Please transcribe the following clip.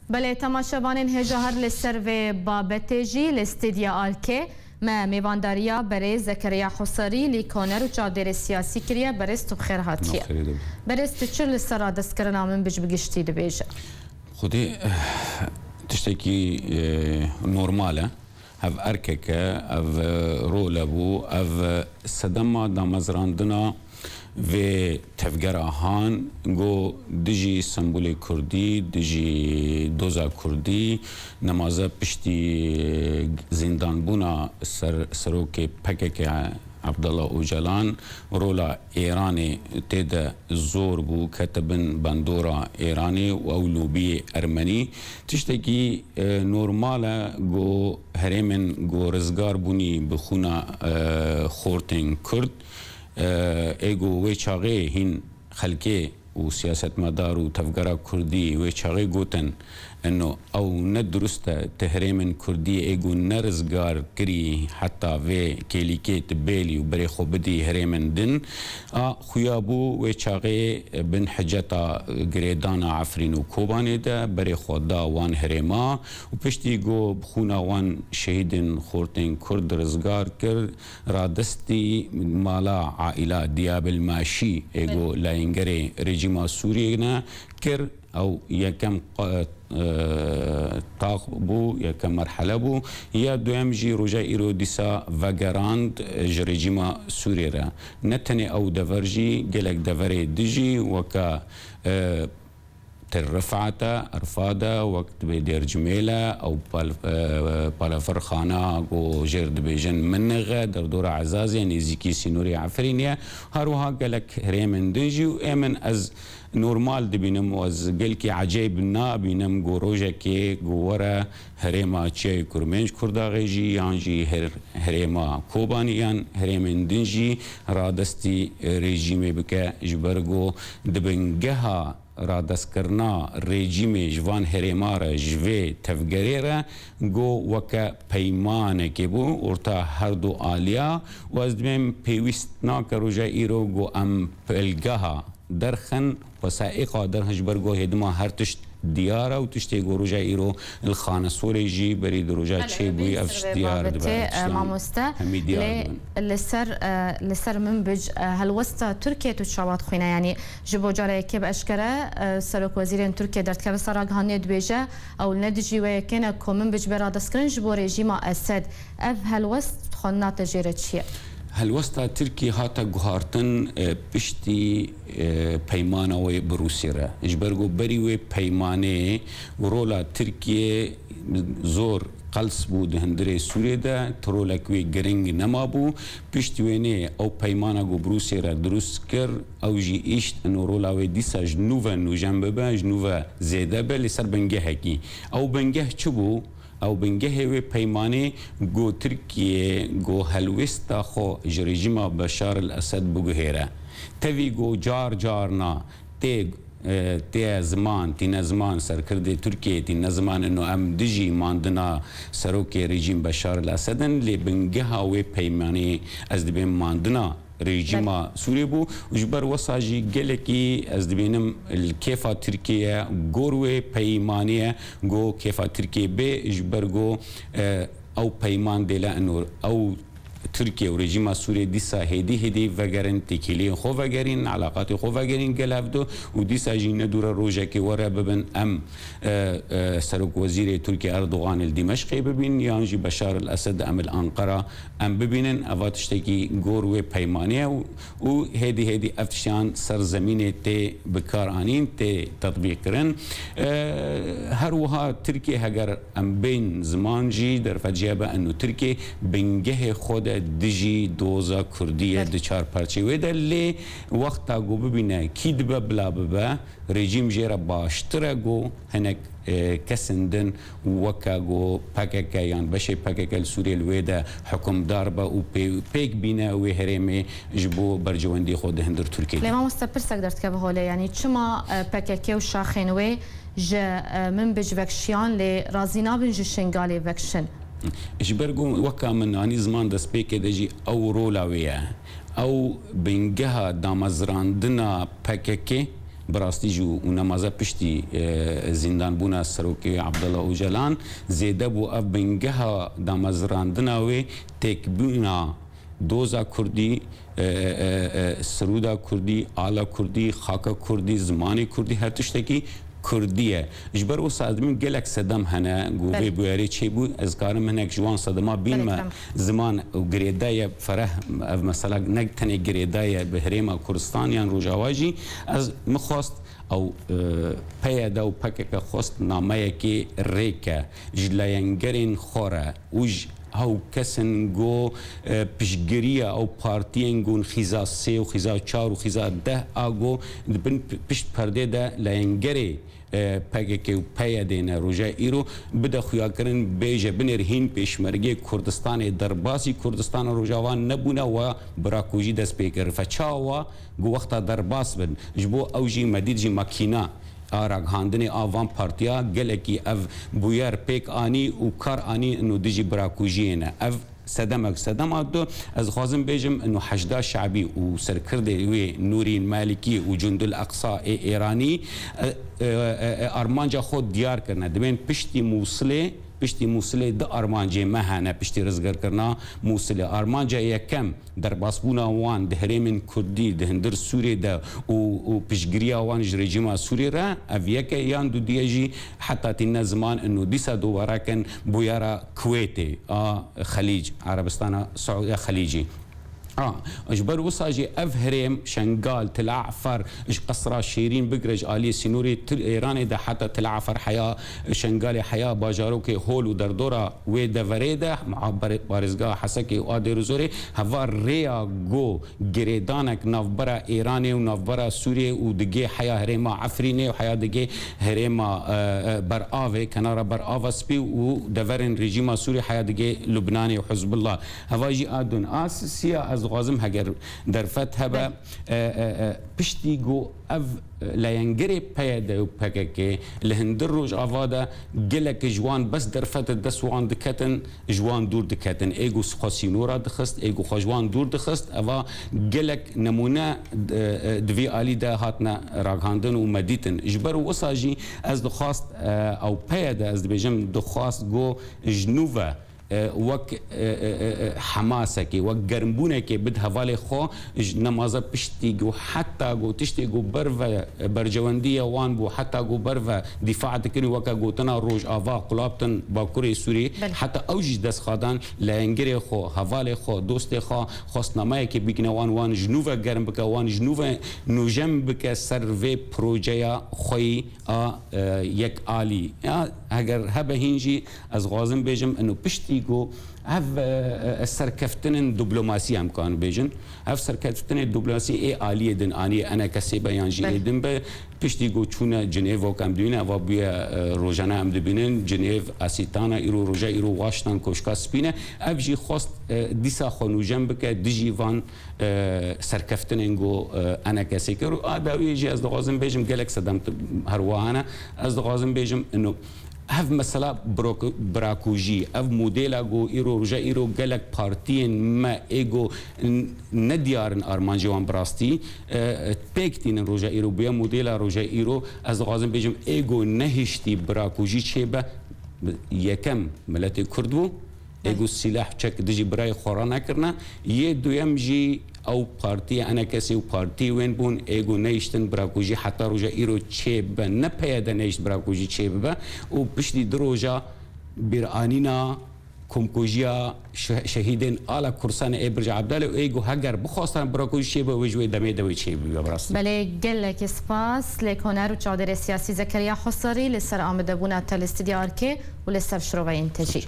بله تماشاوانین هجا هر لسر و بابت جی لاستدیا آلکه ما میوانداریا برای زکریا حساری لیکونر و چادر سیاسی کریه برست بخیر هاتیه برست چر لسر دست کرنا من بج بگشتی دبیجه خودی تشتكي نورماله اف ارككه اف رولبو اف سدما دامزراندنا و تفگر آهان گو دجی سمبول کردی دجی دوزا کردی نمازه پشتی زندان بونا سروک پکک عبدالله اوجلان رولا ایرانی تیده زور بو کتبن بندورا ایرانی و اولوبی ارمنی تشتکی نورماله گو هرمن گو رزگار بونی بخونا خورتن کرد ایگو وی چاقه هین خلکه و سیاست مدار و تفگرا کردی وی چاقه گوتن انه او ندرسته تهریم کردی ایگو نرزگار کری حتی وی کلیکه تبیلی و بری خوبدی هریم دن خویابو وی چاقه بن حجتا گریدان عفرین و کوبانه ده بری خودا وان هریما و پشتی گو بخونا وان شهیدن خورتین کرد رزگار کرد را دستی مالا عائله دیاب الماشی ایگو لاینگره رژیما سوریه نه کرد او یکم طاق بو یکم مرحله بو یا دویم جی روژا ایرو دیسا وگراند رژیما سوریه را نتنی او دورجی گلک دوره دیجی وکا ترفعتا ارفادا وقت بدير جميله او بالفر خانه و جرد بيجن منغه در دور عزاز يعني زيكي سينوري عفرينيا هروها قالك هريمن ديجي وامن از نورمال دبینم و از گل کی عجیب نا بینم گوروجه کی گوره هرما چه کرمنج کرداغی یانجی هرما کوبانیان هرمندنجی رادستی رژیم بکه جبرگو دبنگها رادست کرنا رژیم جوان هرما را جوی تفگری را گو وکا پیمانه که بو ارتا هر دو آلیا و از دمیم پیوست نا کروجه ایرو گو ام پلگها درخن وسائق در هجبرگو هدما هر تشت دیاره و تشتی گروجه ایرو الخانه سوری جی برید روجه چه بوی افش دیار دبا ماموستا لسر من بج هالوسطا تركيا تشاوات خوينا يعني جبو جاره كي باشكره سرك وزير تركيا درت كبه سراغ هاني دبيجه او ندجي وكنا كومن بج برادسكرن جبو ريجيما اسد اف هالوسط خنات جيرتشي هالوسطا تركي هاتا گوهارتن پشتی پیمانه و بروسی را اجبرگو بری و پیمانه و رولا ترکیه زور قلس بود هندره سوریه ده ترولک وی گرنگ نما بو پشتی وینه او پیمانه گو بروسی را درست کر او جی ایشت انو رولا و دیسا جنوه نو جنبه با جنوه زیده با لسر بنگه هکی او بنگه چو بو او بنگه و پیمانه گو ترکیه گو هلوستا خو رژیم بشار الاسد بگهره توی گو جار نا تی زمان تی نزمان سرکرده ترکیه تی نزمان انو ام دجی ماندنا سروک رژیم بشار الاسدن لی بنگه و پیمانه از دبیم ماندنا رژیم سوریه بو جبر وساجی گلکی از دبینم الکیفا ترکیه گروه پیمانیه گو کیفا ترکیه به جبر گو او پیمان دیلا انور او تركيا ورژیم سوریه دیسا هدی وگرن تکیلی خو وگرین علاقات خو وگرین گلافدو و دیسا جی ندور روجه که وره ببن ام سرک وزیر ترکیا اردوغان الدمشقی ببین یانجی بشار الاسد ام الانقره ام ببینن اواتشتکی گور و پیمانیه و هدی افتشان سرزمین تی بکار آنین تی تطبیق کرن هر وها ترکیا هگر ام بین زمان جی در فجیبه انو ترکیا بنگه خود دجی دوزا کردیه دچار پرچه ویده لی وقتا گو ببینه کی دبه بلا ببه رژیم جیره باشتره گو هنک کسندن وکا گو پاککا یان بشه پاککا سوریه الویده حکم دار با و پیک بینه و هرمه جبو برجواندی خود هندر ترکیه لما مستپرسک درت که بحاله یعنی چما پاککا و شاخینوی جا من بج وکشیان لی رازینا بن جو شنگالی وکشن اجبرگو وکا من آنی زمان دست پیک دجی او رولاویه او بنگه دامزراندنا پککه براستی جو و نمازه پشتی زندان بونا سروکی عبدالله اوجلان زیده بو اف بنگه دا مزراندناوی تکبونا دوزا کردی سرودا کردی آلا کردی خاکا کردی زمانی کردی هر تشتکی کردیه اجبر و صادمین گلک صدم هنه گوی بویاری چی بو از کارم هنک جوان صدما بین ما زمان و گریدای فرح مثلا نگتنی گریدای به هریم کردستانیان روجاواجی از مخواست او پیدا و پکک خواست نامه کی ریکه جلاینگرین خوره اوج او کسن گو پشگریه او پارتین گون خیزا 3 و خیزا 4 و خیزا 10 آگو بن پشت پرده ده لینگری پگه و پیادین روژه ایرو بده خویا کرن بیجه بنرهین پیشمرگی کردستان درباسی کردستان روژاوان نبونه و براکوژی دست پیکر فچاوا گو وقتا درباس بن جبو اوجی مدید جی ماکینا آراغ هاندنی آوان پارتیا گلکی اف بویر پیک آنی و کار آنی انو دیجی براکوژینه اف صدم دو از خوازم بیجم انو حشدا شعبی و سرکرده وی نورین مالکی و جند الاقصا ایرانی ارمانجا خود دیار کرنه دبین پشتی موصله د ارمانجه مهانه پشتی رزگر کرنا موصله ارمانجه یکم در باسبونا وان ده هرمن کردی ده هندر سوری ده و پشگریا وان رژیم سوری را اویک یان دو دیجی حتی تین زمان انه دیسا دوباره کن بویارا کویت خلیج عربستان سعودی خلیجی اجبر وصاجي افهرم شنقال تلعفر اش قصرة شيرين بقرج آلي سنوري ايراني ده حتى تلعفر حياة شنقالي حياة باجاروكي هول ودردورا ويدا فريدا مع بارزقا حسكي وادي رزوري هفار ريا جو جريدانك نافبرا ايراني ونافبرا سوري ودقي حياة هريما عفريني وحياة دقي هريما برآفي كنارا برآفا سبي ودفرن ريجيما سوري حياة دقي لبناني وحزب الله هفاجي آدون آسيا غازم هگر در فتح با پشتی گو اف لینگری پیاده و پکه لهندر روش آواده گلک جوان بس در فتح دستوان دکتن جوان دور دکتن ایگو خاسینورا دخست ایگو خجوان دور دخست اوا گلک نمونه دوی آلی ده هاتنا راگاندن و مدیتن جبر وصاجی از دخواست او پیاده از بیجم دخواست گو جنوبه وك حماسك وك جرمبونك بد هفالي خو نمازه پشتيگو حتى گو تشتيگو برفا برجوانديه وان بو حتى گو برفا دفاع تكني وكا گوتنا روج آوا قلابتن باكوري سوري حتى اوجي دس خادان لانگري خو هفالي خو دوست خو خصنامه كي بيكنا وان جنوبا گرم بك وان جنوبا نوجم بك سروي بروجيا خوي يك آلي اگر هبه هنجي از غازم بيجم انه پشتيگو هف سركفتن دبلوماسي هم كان بيجن هف سركفتن دبلوماسي اي آلية دن آني انا كسي بيان جي دن به پشتيگو چونه جنيف وكم دونه و بيا روجانا هم دبينن جنيف اسيتانا ايرو روجا ايرو واشتن كوشكا سبينه اف جي خواست ديسا خونو جنبك ديجي وان سركفتننگو انا كسي كرو اداوي جي از غازم بيجم گلك صدمت هروانا از غازم بيجم انه هف مثلا براكوجي اف موديلا جو ايرو رجا ايرو گلك بارتين ما ايجو نديارن ارمانجوان براستي بيكتين رجا ايرو بيا موديلا رجا ايرو از غازم بيجم ايجو نهشتي براكوجي چيبه يكم ملت كردو ايجو السلاح چك دجي براي خورانا کرنا يه دويم جي او پارتی انا کسی و پارتی وین بون ایگو نیشتن براکوجی حتی روژا ایرو چه با نپیاده نیشت براکوجی چه با و پشتی دروژا بیرانینا کمکوجیا شهیدین آلا کرسان ابرج عبدالله و ایگو هگر بخواستن براکوجی چه با وجوه دمی دوی چه با براست بله گلک سپاس لکنر و چادر سیاسی زکریا خساری لسر آمده بونه تل استدیار که و لسر شروع انتجی